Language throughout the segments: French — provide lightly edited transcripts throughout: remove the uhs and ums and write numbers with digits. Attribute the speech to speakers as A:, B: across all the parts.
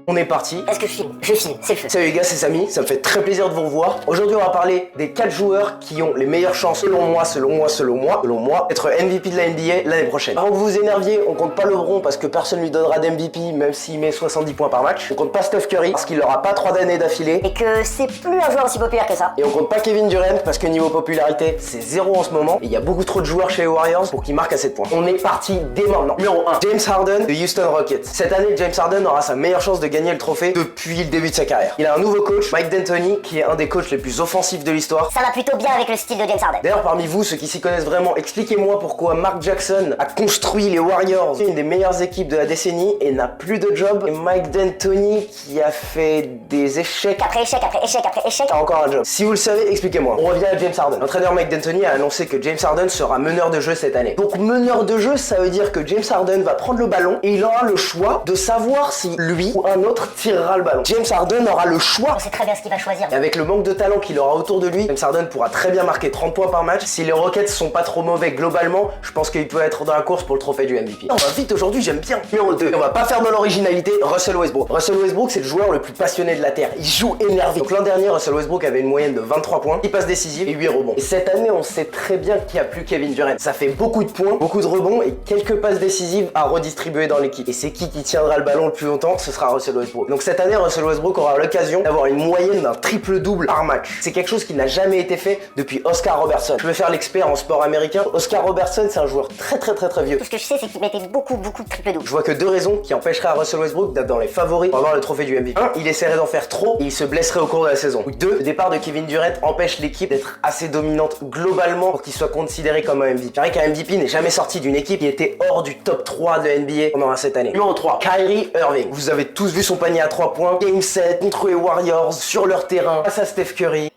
A: On est parti.
B: Est-ce que je filme? Je filme, c'est le feu.
A: Salut les gars, c'est Samy, ça me fait très plaisir de vous revoir. Aujourd'hui on va parler des 4 joueurs qui ont les meilleures chances selon moi, d'être MVP de la NBA l'année prochaine. Avant que vous vous énerviez, on compte pas LeBron parce que personne lui donnera d'MVP même s'il met 70 points par match. On compte pas Steph Curry parce qu'il aura pas 3 années d'affilée.
B: Et que c'est plus un joueur aussi populaire que ça.
A: Et on compte pas Kevin Durant parce que niveau popularité c'est 0 en ce moment. Et il y a beaucoup trop de joueurs chez les Warriors pour qu'ils marquent assez de points. On est parti dès maintenant. Numéro 1, James Harden de Houston Rockets. Cette année, James Harden aura sa meilleure chance de gagner le trophée depuis le début de sa carrière. Il a un nouveau coach, Mike D'Antoni, qui est un des coachs les plus offensifs de l'histoire.
B: Ça va plutôt bien avec le style de James Harden.
A: D'ailleurs, parmi vous, ceux qui s'y connaissent vraiment, expliquez-moi pourquoi Mark Jackson a construit les Warriors, une des meilleures équipes de la décennie, et n'a plus de job. Et Mike D'Antoni, qui a fait des échecs
B: Après échec, après échec, après échec.
A: a encore un job. Si vous le savez, expliquez-moi. On revient à James Harden. L'entraîneur Mike D'Antoni a annoncé que James Harden sera meneur de jeu cette année. Donc meneur de jeu, ça veut dire que James Harden va prendre le ballon et il aura le choix de savoir si lui ou un autre tirera le ballon. James Harden aura le choix.
B: On sait très bien ce qu'il va choisir.
A: Et avec le manque de talent qu'il aura autour de lui, James Harden pourra très bien marquer 30 points par match. Si les Rockets sont pas trop mauvais globalement, je pense qu'il peut être dans la course pour le trophée du MVP. On va vite aujourd'hui, j'aime bien. Numéro 2. On va pas faire dans l'originalité, Russell Westbrook. Russell Westbrook, c'est le joueur le plus passionné de la Terre. Il joue énervé. Donc l'an dernier, Russell Westbrook avait une moyenne de 23 points, 10 passes décisives et 8 rebonds. Et cette année, on sait très bien qu'il n'y a plus Kevin Durant. Ça fait beaucoup de points, beaucoup de rebonds et quelques passes décisives à redistribuer dans l'équipe. Et c'est qui tiendra le ballon le plus longtemps? Ce sera Russell Westbrook. Donc cette année, Russell Westbrook aura l'occasion d'avoir une moyenne d'un triple-double par match. C'est quelque chose qui n'a jamais été fait depuis Oscar Robertson. Je vais faire l'expert en sport américain. Oscar Robertson, c'est un joueur très vieux.
B: Tout ce que je sais, c'est qu'il mettait beaucoup de triple-double.
A: Je vois que 2 raisons qui empêcheraient à Russell Westbrook d'être dans les favoris pour avoir le trophée du MVP. 1, il essaierait d'en faire trop et il se blesserait au cours de la saison. Ou 2, le départ de Kevin Durant empêche l'équipe d'être assez dominante globalement pour qu'il soit considéré comme un MVP. C'est vrai qu'un MVP n'est jamais sorti d'une équipe qui était hors du top 3 de NBA pendant cette année. Numéro 3, Kyrie Irving. Vous avez tous vu son panier à 3 points. Game 7 contre les Warriors sur leur terrain face à Steph Curry.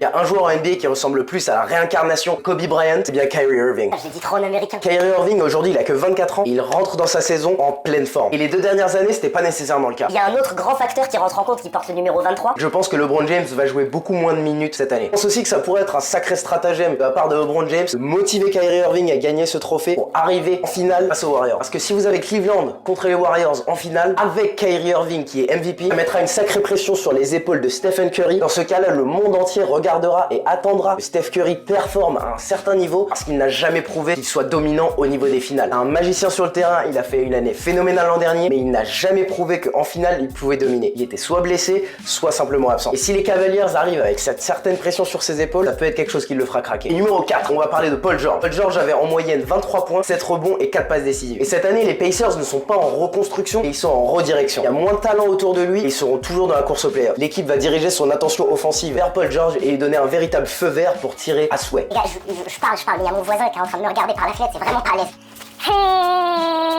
A: Il y a un joueur en NBA qui ressemble le plus à la réincarnation Kobe Bryant, c'est bien Kyrie Irving.
B: Je l'ai dit trop en américain.
A: Kyrie Irving, aujourd'hui, il a que 24 ans et il rentre dans sa saison en pleine forme. Et les 2 dernières années, c'était pas nécessairement le cas.
B: Il y a un autre grand facteur qui rentre en compte qui porte le numéro 23.
A: Je pense que LeBron James va jouer beaucoup moins de minutes cette année. Je pense aussi que ça pourrait être un sacré stratagème de la part de LeBron James de motiver Kyrie Irving à gagner ce trophée pour arriver en finale face aux Warriors. Parce que si vous avez Cleveland contre les Warriors en finale, avec Kyrie Irving qui est MVP, ça mettra une sacrée pression sur les épaules de Stephen Curry. Dans ce cas-là, le monde entier regardera et attendra que Steph Curry performe à un certain niveau parce qu'il n'a jamais prouvé qu'il soit dominant au niveau des finales. Un magicien sur le terrain, il a fait une année phénoménale l'an dernier, mais il n'a jamais prouvé qu'en finale, il pouvait dominer. Il était soit blessé, soit simplement absent. Et si les Cavaliers arrivent avec cette certaine pression sur ses épaules, ça peut être quelque chose qui le fera craquer. Et numéro 4, on va parler de Paul George. Paul George avait en moyenne 23 points, 7 rebonds et 4 passes décisives. Et cette année, les Pacers ne sont pas en reconstruction, et ils sont en redirection. Il y a moins de talent autour de lui et ils seront toujours dans la course au playoff. L'équipe va diriger son attention offensive vers Paul George et lui donner un véritable feu vert pour tirer à souhait.
B: Les gars, je parle, mais il y a mon voisin qui est en train de me regarder par la fenêtre, c'est vraiment pas à l'aise.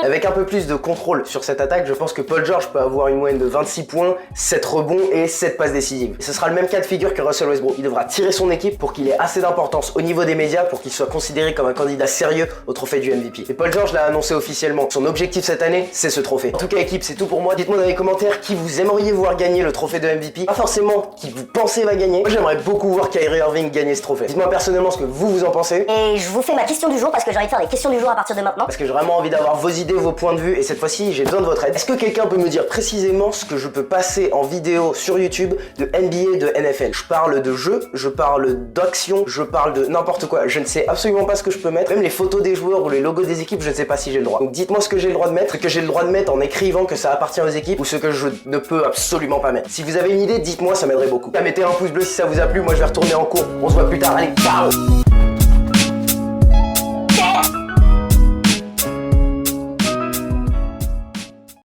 A: Avec un peu plus de contrôle sur cette attaque, je pense que Paul George peut avoir une moyenne de 26 points, 7 rebonds et 7 passes décisives. Et ce sera le même cas de figure que Russell Westbrook. Il devra tirer son équipe pour qu'il ait assez d'importance au niveau des médias pour qu'il soit considéré comme un candidat sérieux au trophée du MVP. Et Paul George l'a annoncé officiellement. Son objectif cette année, c'est ce trophée. En tout cas, équipe, c'est tout pour moi. Dites-moi dans les commentaires qui vous aimeriez voir gagner le trophée de MVP. Pas forcément qui vous pensez va gagner. Moi, j'aimerais beaucoup voir Kyrie Irving gagner ce trophée. Dites-moi personnellement ce que vous en pensez.
B: Et je vous fais ma question du jour parce que j'ai envie de faire des questions du jour à partir de maintenant.
A: Parce que j'ai vraiment envie d'avoir vos idées, vos points de vue, et cette fois-ci j'ai besoin de votre aide. Est-ce que quelqu'un peut me dire précisément ce que je peux passer en vidéo sur YouTube de NBA, de NFL? Je parle de jeux, je parle d'action, je parle de n'importe quoi. Je ne sais absolument pas ce que je peux mettre. Même les photos des joueurs ou les logos des équipes, je ne sais pas si j'ai le droit. Donc dites-moi ce que j'ai le droit de mettre, ce que j'ai le droit de mettre en écrivant que ça appartient aux équipes ou ce que je ne peux absolument pas mettre. Si vous avez une idée, dites-moi, ça m'aiderait beaucoup. Mettez un pouce bleu si ça vous a plu. Moi je vais retourner en cours. On se voit plus tard. Allez, ciao!